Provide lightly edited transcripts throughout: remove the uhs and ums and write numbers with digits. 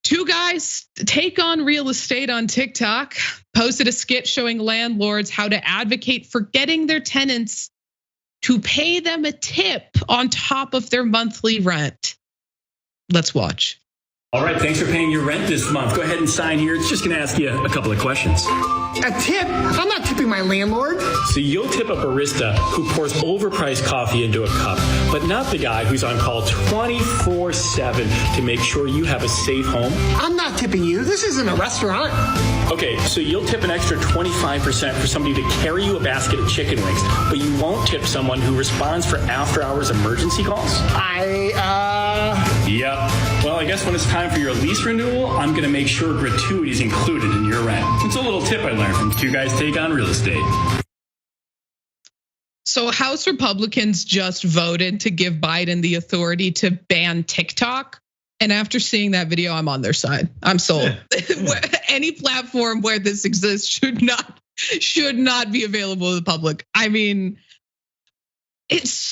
Two guys take on real estate on TikTok, posted a skit showing landlords how to advocate for getting their tenants to pay them a tip on top of their monthly rent. Let's watch. All right, thanks for paying your rent this month. Go ahead and sign here. It's just going to ask you a couple of questions. A tip? I'm not tipping my landlord. So you'll tip a barista who pours overpriced coffee into a cup, but not the guy who's on call 24/7 to make sure you have a safe home? I'm not tipping you. This isn't a restaurant. Okay, so you'll tip an extra 25% for somebody to carry you a basket of chicken wings, but you won't tip someone who responds for after-hours emergency calls? Yep. Well, I guess when it's time for your lease renewal, I'm going to make sure gratuity is included in your rent. It's a little tip I learned from Two Guys Take on Real Estate. So House Republicans just voted to give Biden the authority to ban TikTok. And after seeing that video, I'm on their side. I'm sold. Any platform where this exists should not be available to the public. I mean, it's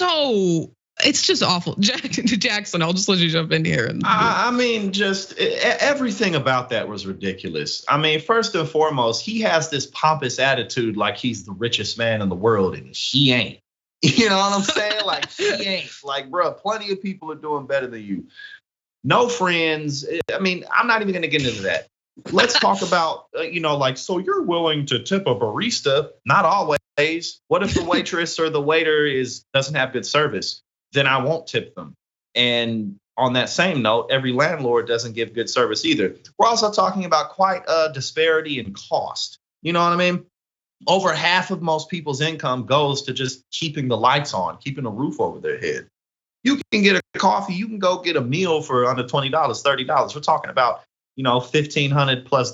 just awful. Jackson, I'll just let you jump in here. I mean, just everything about that was ridiculous. I mean, first and foremost, he has this pompous attitude like he's the richest man in the world, and he ain't. You know what I'm saying? Like, he ain't. Like, bro, plenty of people are doing better than you. No friends. I mean, I'm not even going to get into that. Let's talk about, so you're willing to tip a barista? Not always. What if the waitress or the waiter doesn't have good service? Then I won't tip them. And on that same note, every landlord doesn't give good service either. We're also talking about quite a disparity in cost. You know what I mean? Over half of most people's income goes to just keeping the lights on, keeping a roof over their head. You can get a coffee, you can go get a meal for under $20, $30. We're talking about, $1,500 plus,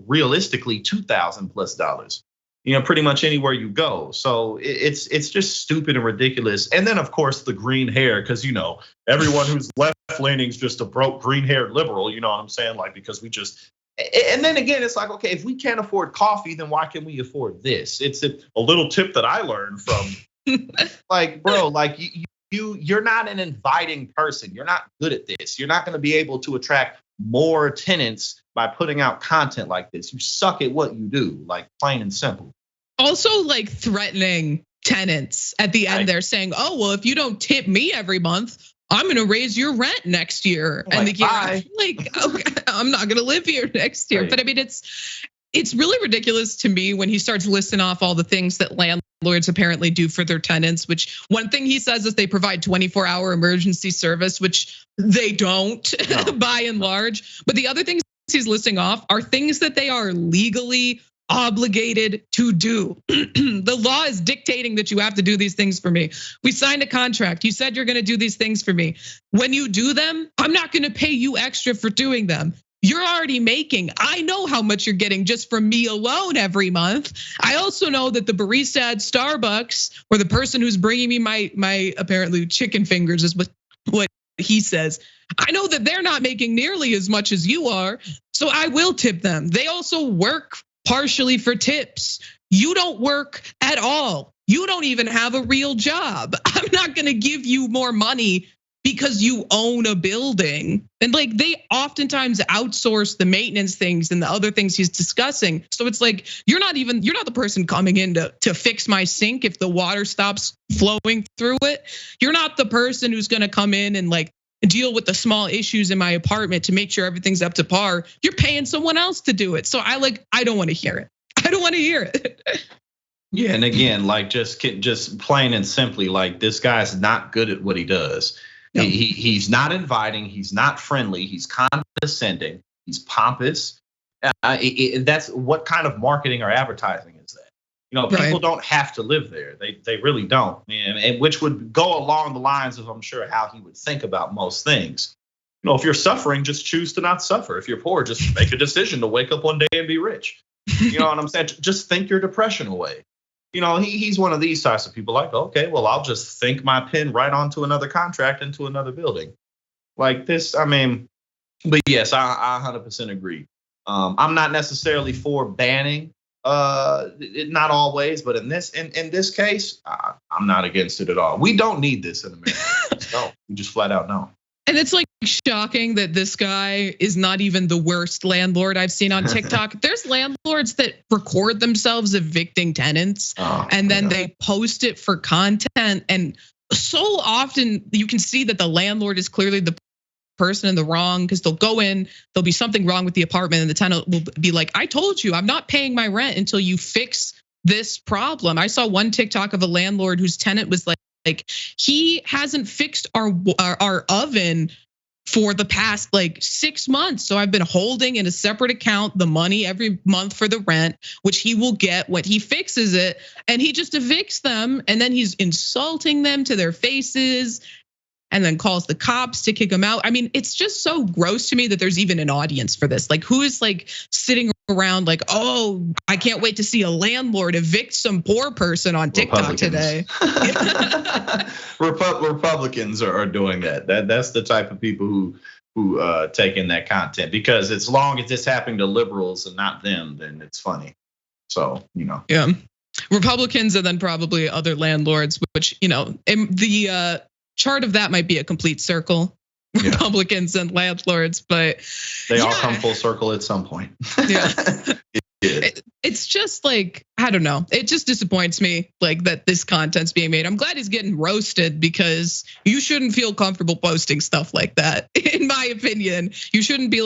realistically $2,000 plus. Pretty much anywhere you go. So it's just stupid and ridiculous. And then, of course, the green hair, because, everyone who's left leaning is just a broke green haired liberal. You know what I'm saying? Like, because we just. And then again, it's like, OK, if we can't afford coffee, then why can we afford this? It's a little tip that I learned from like, bro, like you're not an inviting person. You're not good at this. You're not going to be able to attract more tenants by putting out content like this. You suck at what you do, like plain and simple. Also, like threatening tenants at the end, they're saying, oh, well, if you don't tip me every month, I'm going to raise your rent next year. And the year, okay, I'm not going to live here next year. Right. But I mean, it's really ridiculous to me when he starts listing off all the things that landlords apparently do for their tenants, which one thing he says is they provide 24-hour emergency service, which they don't by and large. But the other things he's listing off are things that they are legally obligated to do. The law is dictating that you have to do these things for me. We signed a contract. You said you're going to do these things for me. When you do them, I'm not going to pay you extra for doing them. You're already making. I know how much you're getting just from me alone every month. I also know that the barista at Starbucks or the person who's bringing me my apparently chicken fingers is what he says. I know that they're not making nearly as much as you are, so I will tip them. They also work partially for tips. You don't work at all. You don't even have a real job. I'm not going to give you more money because you own a building. And like they oftentimes outsource the maintenance things and the other things he's discussing. So it's like, you're not the person coming in to fix my sink if the water stops flowing through it. You're not the person who's going to come in and like deal with the small issues in my apartment to make sure everything's up to par. You're paying someone else to do it. So I don't want to hear it. I don't want to hear it. Yeah, and again, like just plain and simply, like this guy's not good at what he does. No. He's not inviting. He's not friendly. He's condescending. He's pompous. That's what kind of marketing or advertising is that? People don't have to live there. They really don't, and which would go along the lines of, I'm sure, how he would think about most things. If you're suffering, just choose to not suffer. If you're poor, just make a decision to wake up one day and be rich. You know what I'm saying? Just think your depression away. He's one of these types of people like, okay, well, I'll just think my pen right onto another contract into another building. Like this, I mean, but yes, I 100% agree. I'm not necessarily for banning, not always, but in this case, I'm not against it at all. We don't need this in America. No, we just flat out no. And it's like shocking that this guy is not even the worst landlord I've seen on TikTok. There's landlords that record themselves evicting tenants and then they post it for content. And so often you can see that the landlord is clearly the person in the wrong, because they'll go in, there'll be something wrong with the apartment, and the tenant will be like, I told you, I'm not paying my rent until you fix this problem. I saw one TikTok of a landlord whose tenant was like he hasn't fixed our oven for the past 6 months. So I've been holding in a separate account the money every month for the rent, which he will get when he fixes it. And he just evicts them, and then he's insulting them to their faces, and then calls the cops to kick him out. I mean, it's just so gross to me that there's even an audience for this. Like, who is sitting around oh, I can't wait to see a landlord evict some poor person on TikTok today. Republicans are doing that. That's the type of people who take in that content, because as long as it's happening to liberals and not them, then it's funny. So, Yeah. Republicans and then probably other landlords, which, in the chart of that might be a complete circle. Yeah. Republicans and landlords, but they all come full circle at some point. Yeah. It's just I don't know. It just disappoints me that this content's being made. I'm glad he's getting roasted, because you shouldn't feel comfortable posting stuff like that. In my opinion, you shouldn't be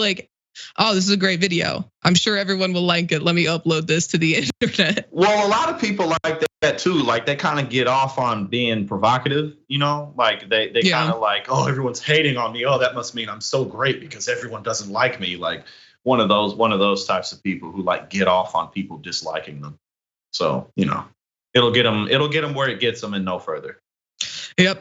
oh, this is a great video. I'm sure everyone will like it. Let me upload this to the internet. Well, a lot of people like that too. They kind of get off on being provocative, they kind of oh, everyone's hating on me. Oh, that must mean I'm so great because everyone doesn't like me. One of those types of people who get off on people disliking them. So, it'll get them where it gets them and no further. Yep.